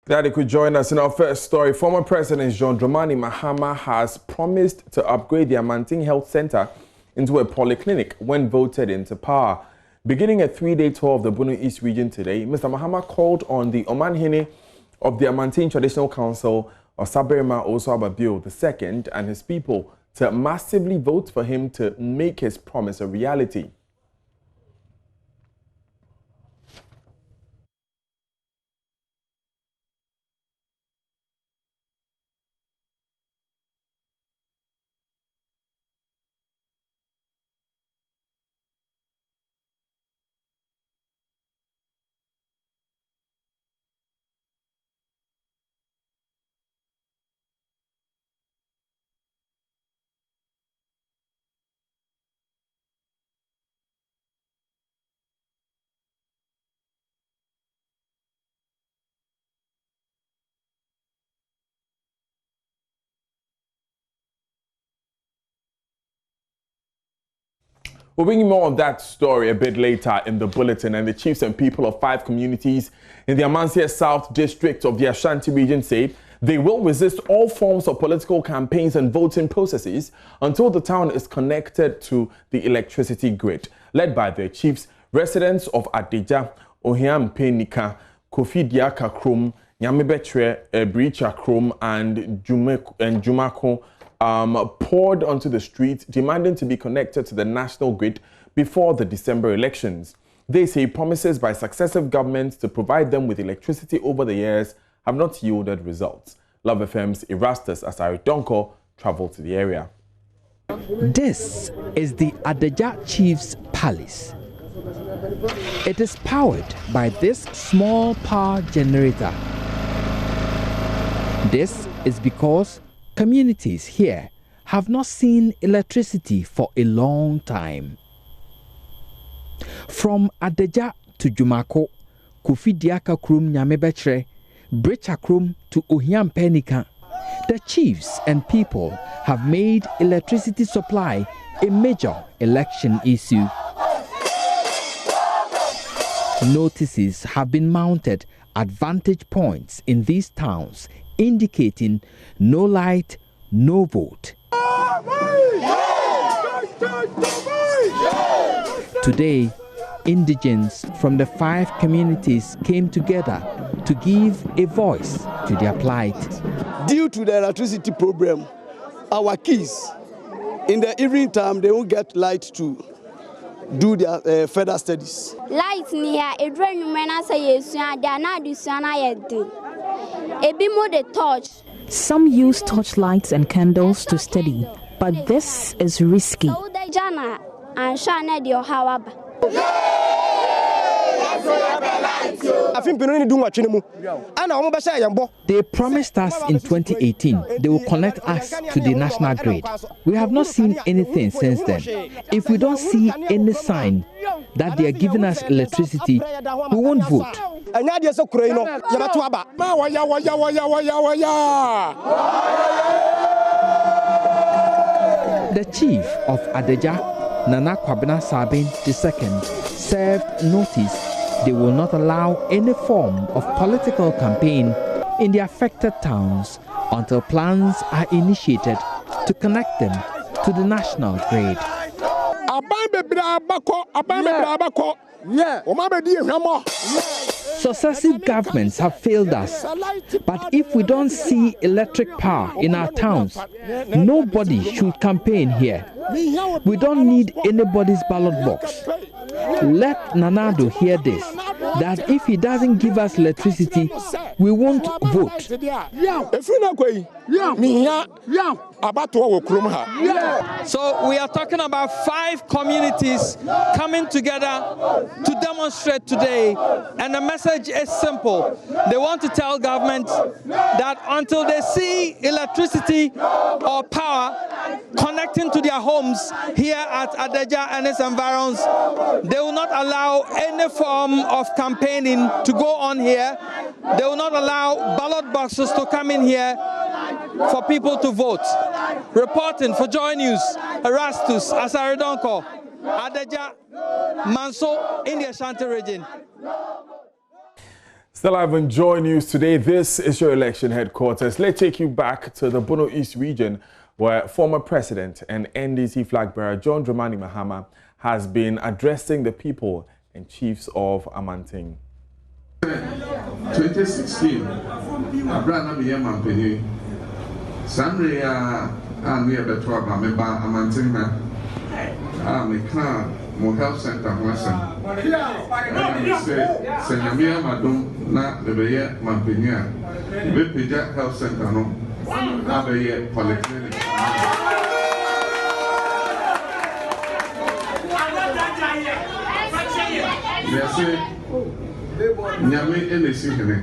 Daddy could join us in our first story. Former President John Dramani Mahama has promised to upgrade the Amantin Health Center into a polyclinic when voted into power. Beginning a 3-day tour of the Bunu East region today, Mr. Mahama called on the Omanhene of the Amantin Traditional Council, Osaberima Oso-Ababio II, and his people to massively vote for him to make his promise a reality. We'll bring you more on that story a bit later in the bulletin. And the chiefs and people of 5 communities in the Amansia South district of the Ashanti region say they will resist all forms of political campaigns and voting processes until the town is connected to the electricity grid. Led by their chiefs, residents of Adeja, Ohiam Penika, Kofi Diaka Krom, Nyamebetre, Bricha Krom, and Jumako poured onto the streets demanding to be connected to the national grid before the December elections. They say promises by successive governments to provide them with electricity over the years have not yielded results. Love FM's Erastus Asari Donko traveled to the area. This is the Adeja Chief's Palace. It is powered by this small power generator. This is because communities here have not seen electricity for a long time. From Adeja to Jumako, Kofi Diaka Krom Nyamebetre, Bricha Krom to Ohiam Penika, the chiefs and people have made electricity supply a major election issue. Notices have been mounted at vantage points in these towns indicating no light, no vote. Today, indigents from the 5 communities came together to give a voice to their plight. Due to the electricity problem, our kids, in the evening time, they won't get light to do their further studies. Light near a drain, when I say yes, they are not the sun I do. A bit more the torch. Some use torchlights and candles to study, but this is risky. They promised us in 2018 they will connect us to the national grid. We have not seen anything since then. If we don't see any sign that they are giving us electricity, we won't vote. The chief of Adeja, Nana Kwabena Sabin II, served notice they will not allow any form of political campaign in the affected towns until plans are initiated to connect them to the national grid. Successive governments have failed us, but if we don't see electric power in our towns, nobody should campaign here. We don't need anybody's ballot box. Let Nanado hear this, that if he doesn't give us electricity, we won't vote. So we are talking about 5 communities coming together to demonstrate today, and the message is simple. They want to tell government that until they see electricity or power connecting to their homes here at Adeja and its environs, they will not allow any form of campaigning to go on here. They will not allow ballot boxes to come in here for people to vote. Reporting for JoyNews, Erastus Asari Donko, Adeja, Manso, in the Ashanti region. Still live on Joy News today. This is your election headquarters. Let's take you back to the Bono East region, where former president and NDC flag bearer John Dramani Mahama has been addressing the people and chiefs of Amanting. 2016, Abraham Yampeni, Sandria, and we have a tour by Amanting, Mo Health Center, Western. And I say, Senyamia Madum, na the Bayer Mampenia, Vipija Health Center, no, Abaye Polyclinic. They say, Nyame Elisi Hene,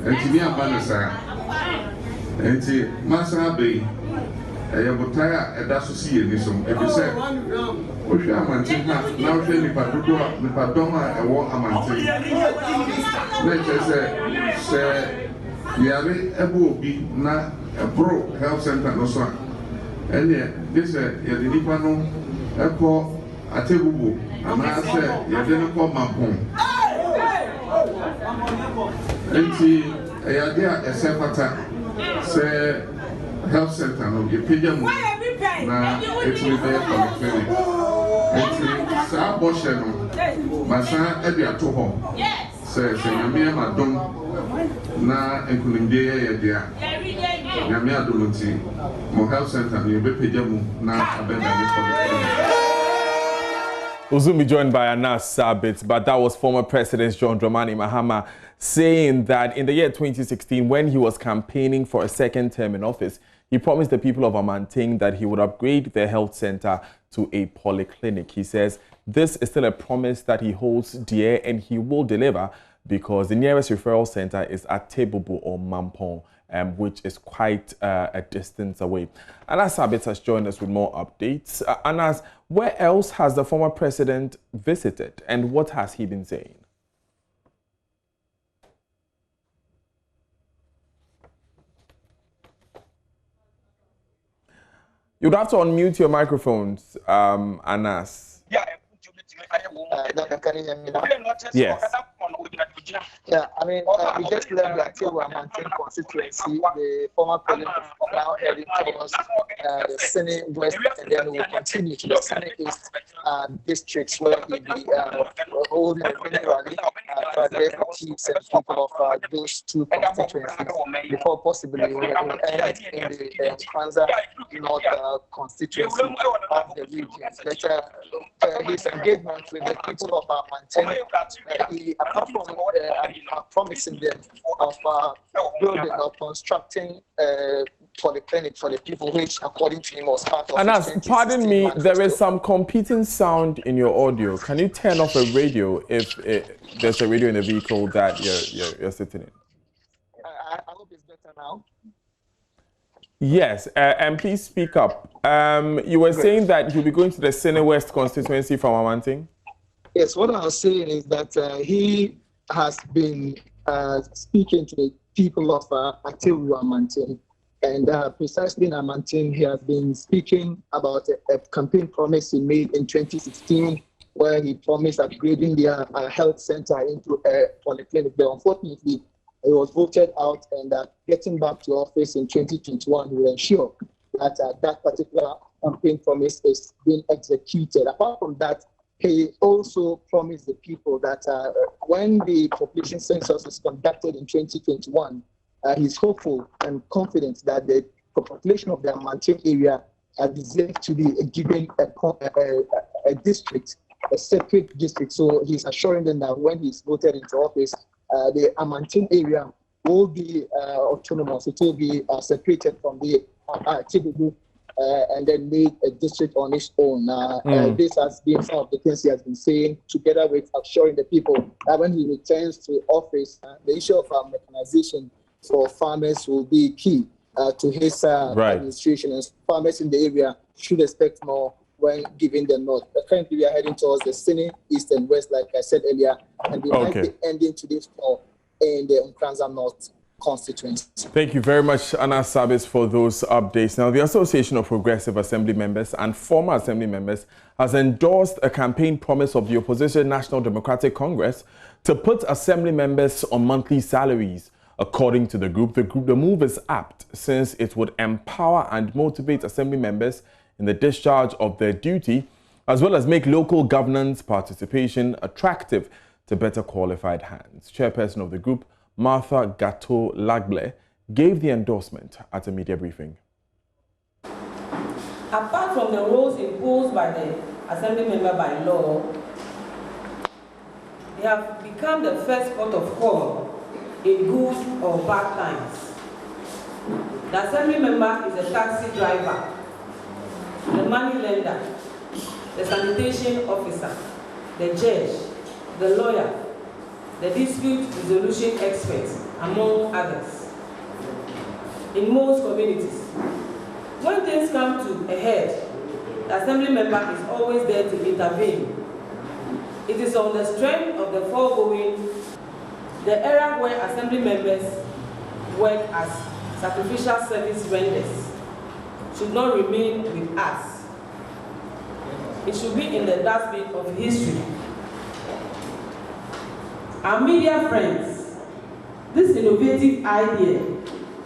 and Timia Banasa, and Masa Bay. Ayabotaya edasusi yenisum ebise ohwe amantin ha na ohwe nipa dodo nipa doma ewo amantin na se yare ebo obi na ebro health center no so ene this yede nipa no eko atebubu ama se yede no ko mampon enti ayade a esepata se health center no ge pejamu na etumi be polyclinic enti sa boshe no masa e bia to ho se nyame madom na enkunimde ye dia nyame adoloti mo health center no be pejamu na abeda ni polyclinic. We'll soon be joined by Anas Sabit, but that was former President John Dramani Mahama saying that in the year 2016, when he was campaigning for a second term in office, he promised the people of Amanting that he would upgrade their health center to a polyclinic. He says this is still a promise that he holds dear and he will deliver because the nearest referral center is at Tebubu or Mampong, which is quite a distance away. Anas Sabit has joined us with more updates. Anas, where else has the former president visited and what has he been saying? You'd have to unmute your microphones, Anas. Yes. Yeah, I mean, we just learned that we are maintaining constituency. The former president is now heading towards the Senate West, and then we will continue to the Senate East districts where he will be holding a mini rally to address the chiefs and people of those two constituencies before possibly we will end in the Kwanza North constituency of the region. But his engagement with the people of Amanting, apart from promising them of building or constructing polyclinic for the people, which according to him was part of. Anas, pardon me, there is some competing sound in your audio. Can you turn off a radio if there's a radio in the vehicle that you're sitting in? I hope it's better now. Yes, and please speak up. You were saying that you'll be going to the Senate West constituency from Amanting? Yes, what I was saying is that he has been speaking to the people of Atewu Amanting, and precisely in Amanting, he has been speaking about a campaign promise he made in 2016, where he promised upgrading their health center into a polyclinic. But unfortunately, he was voted out, and getting back to office in 2021 will ensure that that particular campaign promise is being executed. Apart from that, he also promised the people that when the population census is conducted in 2021, he's hopeful and confident that the population of the Amanting area deserves to be given a district, a separate district. So he's assuring them that when he's voted into office, the Amanting area will be autonomous. It will be separated from the Tibubu and then made a district on its own. This has been some of the things he has been saying, together with assuring the people that when he returns to office, the issue of mechanization for farmers will be key to his administration, and farmers in the area should expect more when giving the north. Currently, we are heading towards the Senate East and West, like I said earlier, and we might be ending today's call in the Nkranza North constituency. Thank you very much, Anna Sabis, for those updates. Now, the Association of Progressive Assembly Members and former Assembly members has endorsed a campaign promise of the opposition National Democratic Congress to put Assembly members on monthly salaries. According to the group, the move is apt since it would empower and motivate Assembly members in the discharge of their duty, as well as make local governance participation attractive to better qualified hands. Chairperson of the group, Martha Gato-Lagle, gave the endorsement at a media briefing. Apart from the roles imposed by the Assembly member by law, they have become the first port of call in good or bad times. The Assembly member is a taxi driver, the money lender, the sanitation officer, the judge, the lawyer, the dispute resolution expert, among others. In most communities, when things come to a head, the Assembly member is always there to intervene. It is on the strength of the foregoing, the era where Assembly members work as sacrificial service renders should not remain with us. It should be in the dustbin of history. Our media friends, this innovative idea,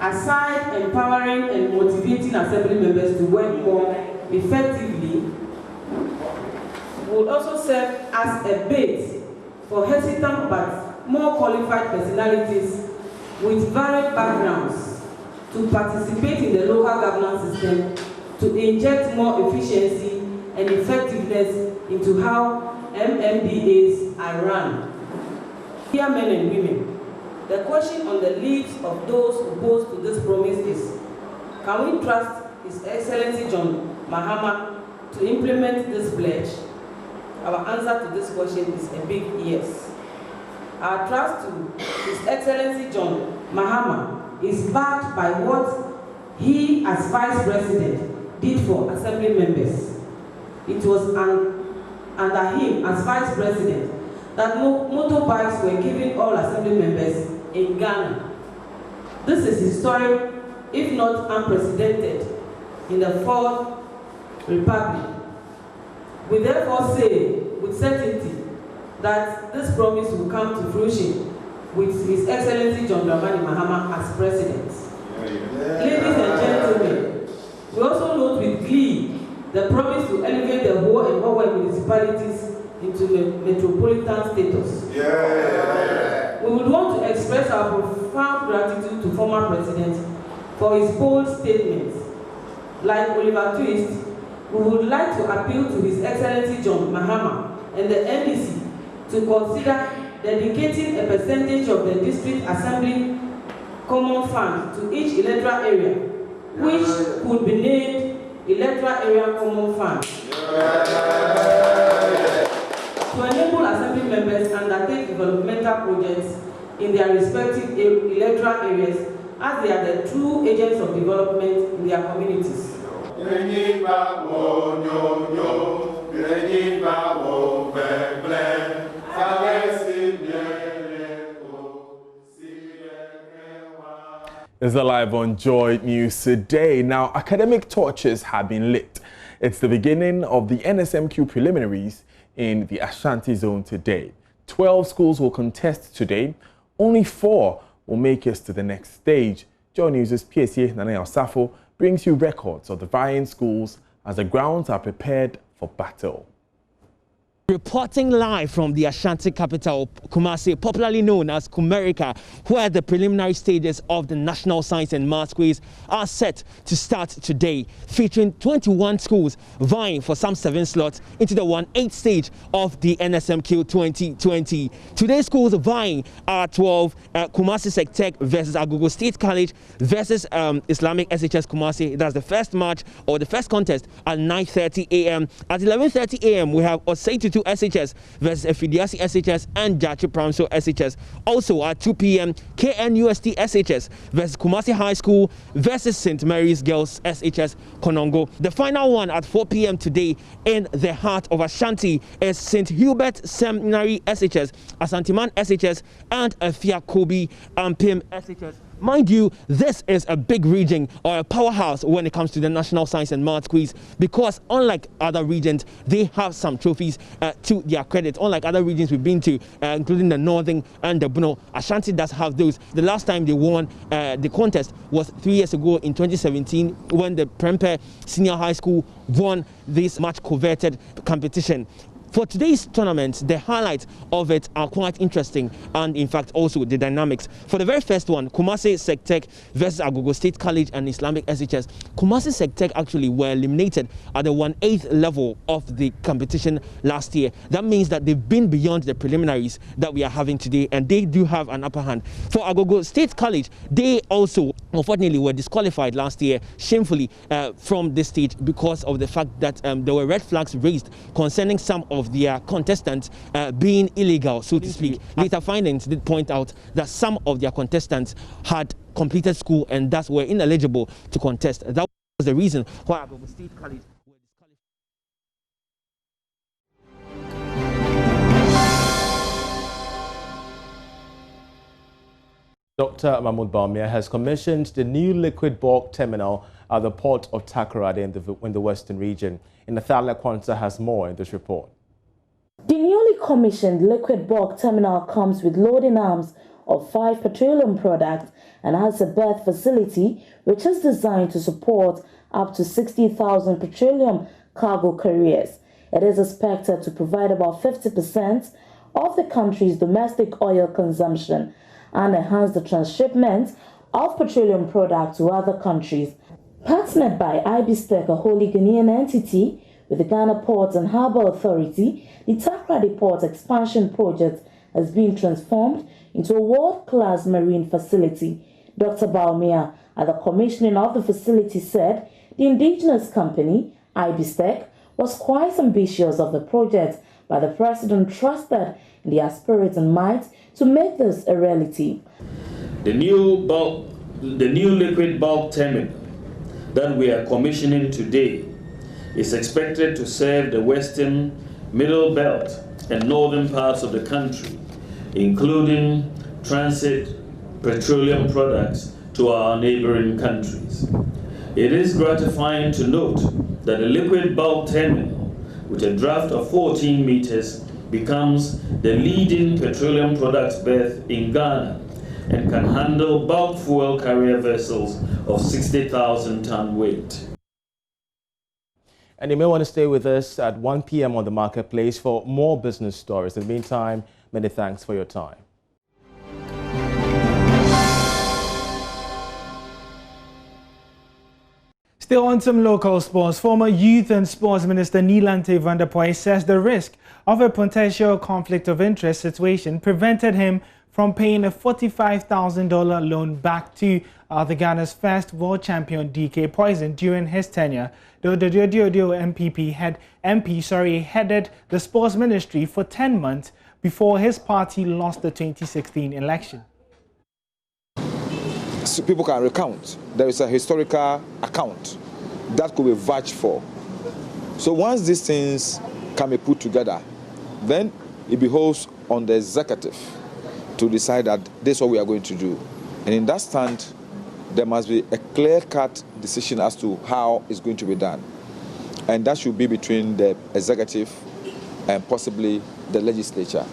aside empowering and motivating Assembly members to work more effectively, would also serve as a base for hesitant but more qualified personalities with varied backgrounds to participate in the local governance system to inject more efficiency and effectiveness into how MMDAs are run. Dear men and women, the question on the lips of those opposed to this promise is, can we trust His Excellency John Mahama to implement this pledge? Our answer to this question is a big yes. Our trust to His Excellency John Mahama is backed by what he as Vice President did for Assembly members. It was under him as Vice President that motorbikes were given all Assembly members in Ghana. This is historic, if not unprecedented, in the Fourth Republic. We therefore say with certainty that this promise will come to fruition with His Excellency John Dramani Mahama as President. Ladies and gentlemen, we also note with glee the promise to elevate the whole and Hawaii municipalities into metropolitan status. We would want to express our profound gratitude to former President for his bold statements. Like Oliver Twist, we would like to appeal to His Excellency John Mahama and the NDC to consider dedicating a percentage of the District Assembly Common Fund to each electoral area, which could be named Electoral Area Common Fund. To enable Assembly members undertake developmental projects in their respective electoral areas, as they are the true agents of development in their communities. Is live on Joy News today. Now, academic torches have been lit. It's the beginning of the NSMQ preliminaries in the Ashanti zone today. 12 schools will contest today. Only 4 will make it to the next stage. JoyNews' PSA Nana Safo brings you records of the vying schools as the grounds are prepared for battle. Reporting live from the Ashanti capital, Kumasi, popularly known as Kumerica, where the preliminary stages of the National Science and Maths Quiz are set to start today, featuring 21 schools vying for some 7 slots into the 1/8 stage of the NSMQ 2020. Today's schools vying are 12, Kumasi Sectech versus Agogo State College versus Islamic SHS Kumasi. That's the first match or the first contest at 9:30 a.m. At 11:30 a.m. we have Osei Tutu SHS versus Efidiasi SHS and Jachi Pramso SHS. Also at 2 p.m. KNUST SHS versus Kumasi High School versus St. Mary's Girls SHS Konongo. The final one at 4 p.m. today in the heart of Ashanti is St. Hubert Seminary SHS, Asantiman SHS and Afia Kobi Pim SHS Mind you, this is a big region or a powerhouse when it comes to the National Science and Maths Quiz, because unlike other regions, they have some trophies to their credit. Unlike other regions we've been to, including the Northern and the Bono, Ashanti does have those. The last time they won the contest was 3 years ago in 2017 when the Prempeh Senior High School won this much coveted competition. For today's tournament, the highlights of it are quite interesting, and in fact also the dynamics. For the very first one, Kumasi Sectech versus Agogo State College and Islamic SHS. Kumasi Sectech actually were eliminated at the 1/8 level of the competition last year. That means that they've been beyond the preliminaries that we are having today, and they do have an upper hand. For Agogo State College, they also unfortunately were disqualified last year shamefully from this stage because of the fact that there were red flags raised concerning some of their contestants being illegal, so to speak. Later findings did point out that some of their contestants had completed school and thus were ineligible to contest. That was the reason why Agogo State College were disqualified. Dr. Mahmoud Bawumia has commissioned the new liquid bulk terminal at the port of Takoradi in the western region. Nathalia Kwanzaa has more in this report. The newly commissioned liquid bulk terminal comes with loading arms of 5 petroleum products and has a berth facility which is designed to support up to 60,000 petroleum cargo carriers. It is expected to provide about 50% of the country's domestic oil consumption and enhance the transshipment of petroleum products to other countries. Partnered by IBSTEC, a wholly Ghanaian entity, with the Ghana Ports and Harbour Authority, the Takoradi Port Expansion Project has been transformed into a world-class marine facility. Dr. Bawumia, at the commissioning of the facility, said the indigenous company, IBSTEC, was quite ambitious of the project, but the president trusted in their spirit and might to make this a reality. The new liquid bulk terminal that we are commissioning today is expected to serve the western, middle belt and northern parts of the country, including transit petroleum products to our neighboring countries. It is gratifying to note that the liquid bulk terminal, with a draft of 14 meters, becomes the leading petroleum products berth in Ghana and can handle bulk fuel carrier vessels of 60,000 ton weight. And you may want to stay with us at 1 p.m. on The Marketplace for more business stories. In the meantime, many thanks for your time. Still on some local sports, former Youth and Sports Minister Nilante van der Poy says the risk of a potential conflict of interest situation prevented him from paying a $45,000 loan back to the Ghana's first world champion DK Poison during his tenure. The MPP headed the sports ministry for 10 months before his party lost the 2016 election. So people can recount. There is a historical account that could be vouched for. So once these things can be put together, then it behoves on the executive to decide that this is what we are going to do. And in that stand, there must be a clear-cut decision as to how it's going to be done. And that should be between the executive and possibly the legislature.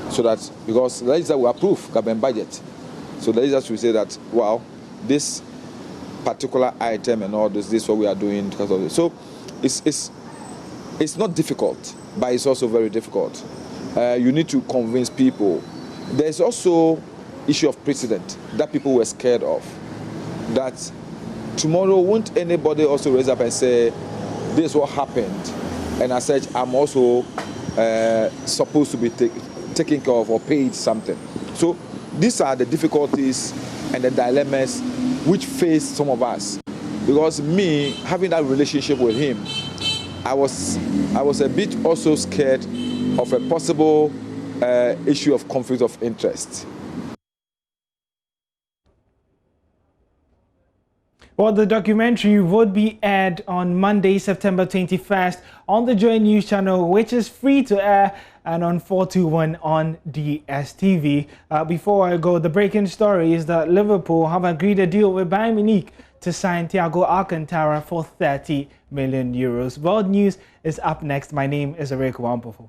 So that, because the legislature will approve government budget. So the legislature will say that, well, this particular item and all this is what we are doing because of this. So it's not difficult, but it's also very difficult. You need to convince people. There's also issue of precedent that people were scared of. That tomorrow won't anybody also raise up and say, this is what happened. And as such, I'm also supposed to be taken care of or paid something. So these are the difficulties and the dilemmas which face some of us. Because me, having that relationship with him, I was a bit also scared of a possible issue of conflict of interest. Well, the documentary would be aired on Monday, September 21st on the JoyNews channel, which is free to air, and on 421 on DSTV. Before I go, the breaking story is that Liverpool have agreed a deal with Bayern Munich to sign Thiago Alcantara for €30 million. World News is up next. My name is Eric Wampofo.